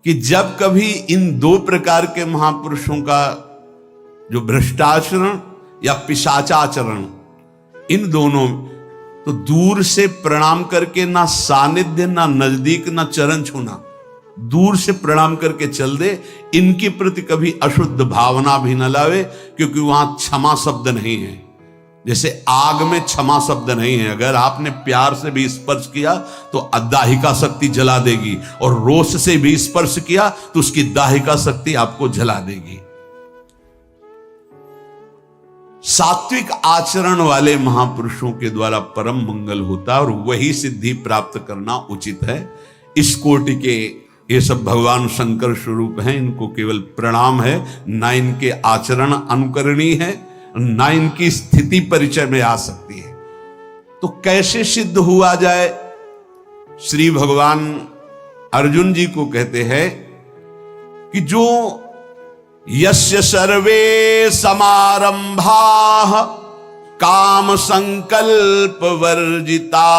कि जब कभी इन दो प्रकार के महापुरुषों का जो भ्रष्टाचरण या पिशाचाचरण, इन दोनों, तो दूर से प्रणाम करके, ना सानिध्य ना नजदीक ना चरण छूना, दूर से प्रणाम करके चल दे। इनके प्रति कभी अशुद्ध भावना भी न लावे, क्योंकि वहां क्षमा शब्द नहीं है। जैसे आग में क्षमा शब्द नहीं है, अगर आपने प्यार से भी स्पर्श किया तो दाहिका शक्ति जला देगी, और रोष से भी स्पर्श किया तो उसकी दाहिका शक्ति आपको जला देगी। सात्विक आचरण वाले महापुरुषों के द्वारा परम मंगल होता है, और वही सिद्धि प्राप्त करना उचित है। इस कोटि के ये सब भगवान शंकर स्वरूप हैं, इनको केवल प्रणाम है, ना इनके आचरण अनुकरणीय है, ना इनकी स्थिति परिचय में आ सकती है। तो कैसे सिद्ध हुआ जाए? श्री भगवान अर्जुन जी को कहते हैं कि जो यस्य सर्वे समारंभाः काम संकल्प वर्जिताः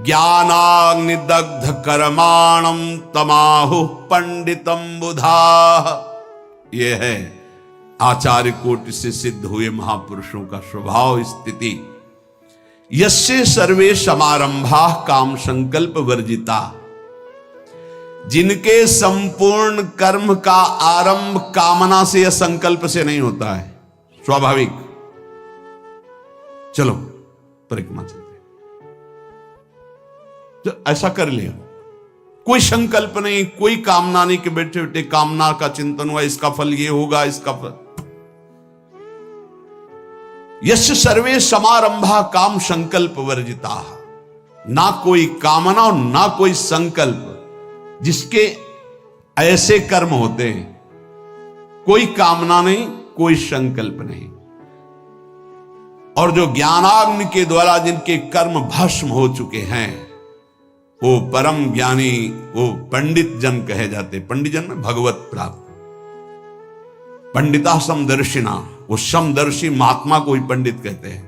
ज्ञानाग्निदग्ध कर्माणं तमाहुः पंडितम बुधाः। ये है आचार्य कोटि से सिद्ध हुए महापुरुषों का स्वभाव स्थिति। यस्य सर्वे समारंभाः काम संकल्प वर्जिता, जिनके संपूर्ण कर्म का आरंभ कामना से या संकल्प से नहीं होता है, स्वाभाविक। चलो परिक्रमा चलते, तो ऐसा कर लिया, कोई संकल्प नहीं, कोई कामना नहीं कि बैठे बैठे कामना का चिंतन हुआ, इसका फल ये होगा, इसका फल। यस्य सर्वे समारंभा काम संकल्प वर्जिता, ना कोई कामना और ना कोई संकल्प, जिसके ऐसे कर्म होते हैं, कोई कामना नहीं, कोई संकल्प नहीं, और जो ज्ञानाग्नि के द्वारा जिनके कर्म भस्म हो चुके हैं, वो परम ज्ञानी, वो पंडित जन कहे जाते। पंडित जन में भगवत प्राप्त, पंडिता समदर्शिना, वो समदर्शी महात्मा को ही पंडित कहते हैं।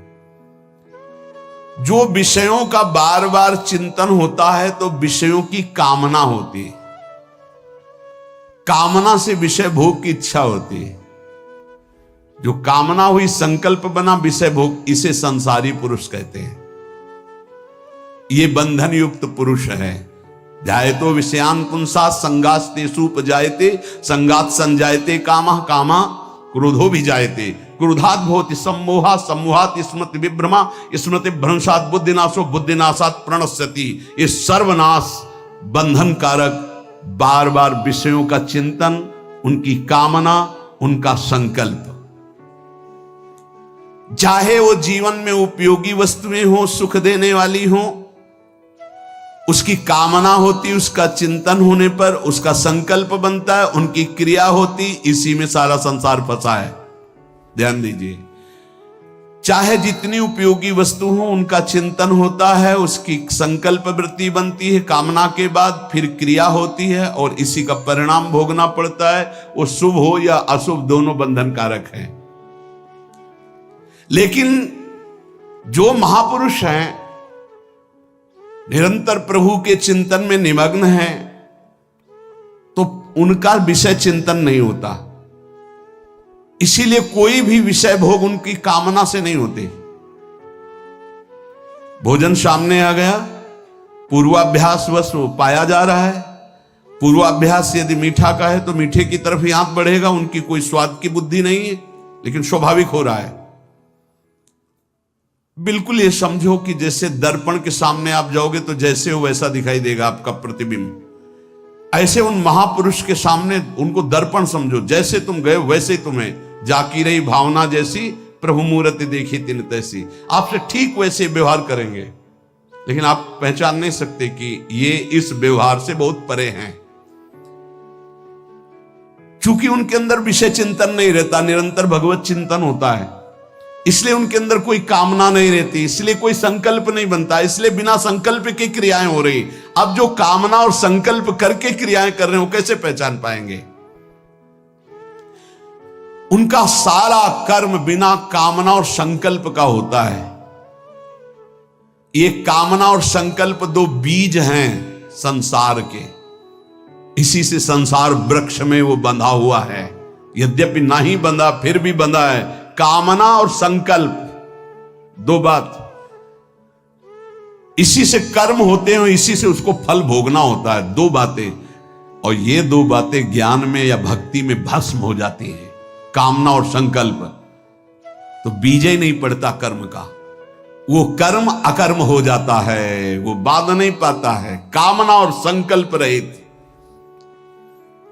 जो विषयों का बार बार चिंतन होता है तो विषयों की कामना होती है, कामना से विषय भोग की इच्छा होती है। जो कामना हुई, संकल्प बना, विषय भोग, इसे संसारी पुरुष कहते हैं। ये बंधन युक्त पुरुष है। जायतो विषयान पुंसा संगास्तेषु उपजायते संगात संजायते कामः कामा क्रोधो भी जायते क्रोधात् भवति सम्मोहा सम्मोहात् स्मृति विभ्रमा स्मृति भ्रंशात् बुद्धिनाशो बुद्धिनाशात् प्रणश्यति। ये सर्वनाश बंधन कारक बार बार विषयों का चिंतन, उनकी कामना, उनका संकल्प, चाहे वो जीवन में उपयोगी वस्तुएं हो, सुख देने वाली हो, उसकी कामना होती, उसका चिंतन होने पर उसका संकल्प बनता है, उनकी क्रिया होती, इसी में सारा संसार फंसा है। ध्यान दीजिए, चाहे जितनी उपयोगी वस्तु हो, उनका चिंतन होता है, उसकी संकल्प वृत्ति बनती है, कामना के बाद फिर क्रिया होती है, और इसी का परिणाम भोगना पड़ता है। वो शुभ हो या अशुभ, दोनों बंधन कारक हैं। लेकिन जो महापुरुष हैं, निरंतर प्रभु के चिंतन में निमग्न है, तो उनका विषय चिंतन नहीं होता। इसीलिए कोई भी विषय भोग उनकी कामना से नहीं होते। भोजन सामने आ गया, पूर्वाभ्यास वश वो पाया जा रहा है। पूर्वाभ्यास यदि मीठा का है तो मीठे की तरफ ही हाथ बढ़ेगा, उनकी कोई स्वाद की बुद्धि नहीं है, लेकिन स्वाभाविक हो रहा है। बिल्कुल ये समझो कि जैसे दर्पण के सामने आप जाओगे तो जैसे हो वैसा दिखाई देगा आपका प्रतिबिंब। ऐसे उन महापुरुष के सामने उनको दर्पण समझो, जैसे तुम गए वैसे ही तुम्हें जाकी रही भावना जैसी, प्रभु मूर्ति देखी तिन तैसी। आपसे ठीक वैसे व्यवहार करेंगे, लेकिन आप पहचान नहीं सकते कि ये इस व्यवहार से बहुत परे हैं, क्योंकि उनके अंदर विषय चिंतन नहीं रहता, निरंतर भगवत चिंतन होता है। इसलिए उनके अंदर कोई कामना नहीं रहती, इसलिए कोई संकल्प नहीं बनता, इसलिए बिना संकल्प की क्रियाएं हो रही। अब जो कामना और संकल्प करके क्रियाएं कर रहे हो, कैसे पहचान पाएंगे? उनका सारा कर्म बिना कामना और संकल्प का होता है। ये कामना और संकल्प दो बीज हैं संसार के। इसी से संसार वृक्ष में वो बंधा हुआ है। यद्यपि नहीं बंधा फिर भी बंधा है। कामना और संकल्प, दो बात, इसी से कर्म होते हैं, इसी से उसको फल भोगना होता है। दो बातें, और ये दो बातें ज्ञान में या भक्ति में भस्म हो जाती हैं, कामना और संकल्प, तो बीज ही नहीं पड़ता कर्म का। वो कर्म अकर्म हो जाता है, वो बाध नहीं पाता है। कामना और संकल्प रहित,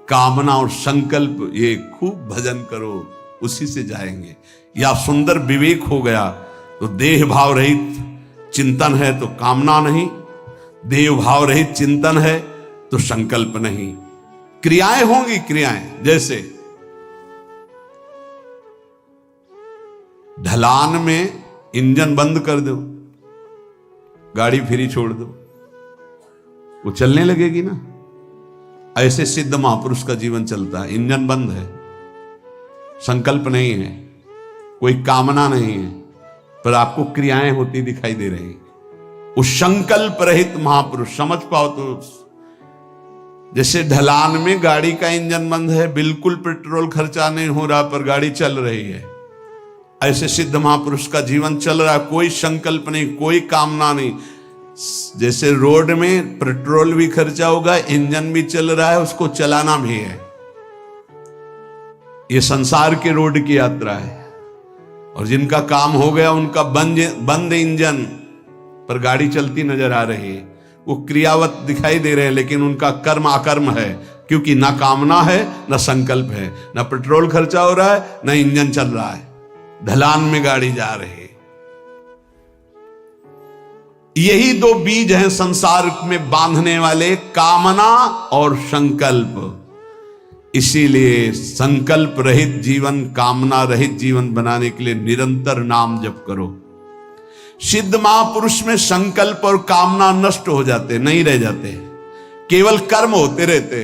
कामना और संकल्प, ये खूब भजन करो, उसी से जाएंगे। या सुंदर विवेक हो गया तो देह भाव रहित चिंतन है तो कामना नहीं, देह भाव रहित चिंतन है तो संकल्प नहीं। क्रियाएं होंगी, क्रियाएं जैसे ढलान में इंजन बंद कर दो, गाड़ी फ्री छोड़ दो, वो चलने लगेगी ना। ऐसे सिद्ध महापुरुष का जीवन चलता है। इंजन बंद है, संकल्प नहीं है, कोई कामना नहीं है, पर आपको क्रियाएं होती दिखाई दे रही। उस संकल्प रहित महापुरुष, समझ पाओ तो, जैसे ढलान में गाड़ी का इंजन बंद है, बिल्कुल पेट्रोल खर्चा नहीं हो रहा पर गाड़ी चल रही है, ऐसे सिद्ध महापुरुष का जीवन चल रहा है। कोई संकल्प नहीं, कोई कामना नहीं। जैसे रोड में पेट्रोल भी खर्चा होगा, इंजन भी चल रहा है, उसको चलाना भी है। ये संसार के रोड की यात्रा है। और जिनका काम हो गया उनका बंद इंजन पर गाड़ी चलती नजर आ रही है, वो क्रियावत दिखाई दे रहे हैं, लेकिन उनका कर्म अकर्म है, क्योंकि ना कामना है ना संकल्प है, ना पेट्रोल खर्चा हो रहा है ना इंजन चल रहा है, ढलान में गाड़ी जा रही है। यही दो बीज हैं संसार में बांधने वाले, कामना और संकल्प। इसीलिए संकल्प रहित जीवन, कामना रहित जीवन बनाने के लिए निरंतर नाम जप करो। सिद्ध महापुरुष में संकल्प और कामना नष्ट हो जाते, नहीं रह जाते, केवल कर्म होते रहते।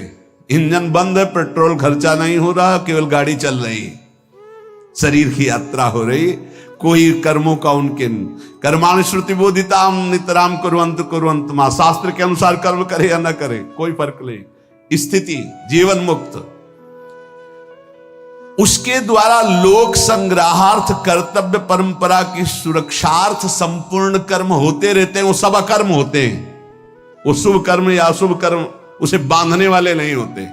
इंजन बंद है, पेट्रोल खर्चा नहीं हो रहा, केवल गाड़ी चल रही, शरीर की यात्रा हो रही, कोई कर्मों का उनके कर्माणि श्रुति बोधिताम नितराम कुर्वन्त मां, शास्त्र के अनुसार कर्म करे या न करे कोई फर्क नहीं, स्थिति जीवन मुक्त। उसके द्वारा लोक संग्रहार्थ, कर्तव्य परंपरा की सुरक्षार्थ संपूर्ण कर्म होते रहते हैं। वो सब अकर्म होते हैं। वो शुभ कर्म या अशुभ कर्म उसे बांधने वाले नहीं होते।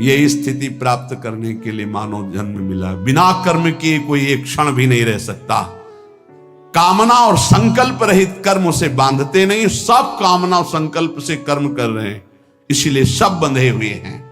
यही स्थिति प्राप्त करने के लिए मानव जन्म मिला। बिना कर्म किए कोई एक क्षण भी नहीं रह सकता। कामना और संकल्प रहित कर्म उसे बांधते नहीं। सब कामना और संकल्प से कर्म कर रहे हैं, इसीलिए सब बंधे हुए हैं।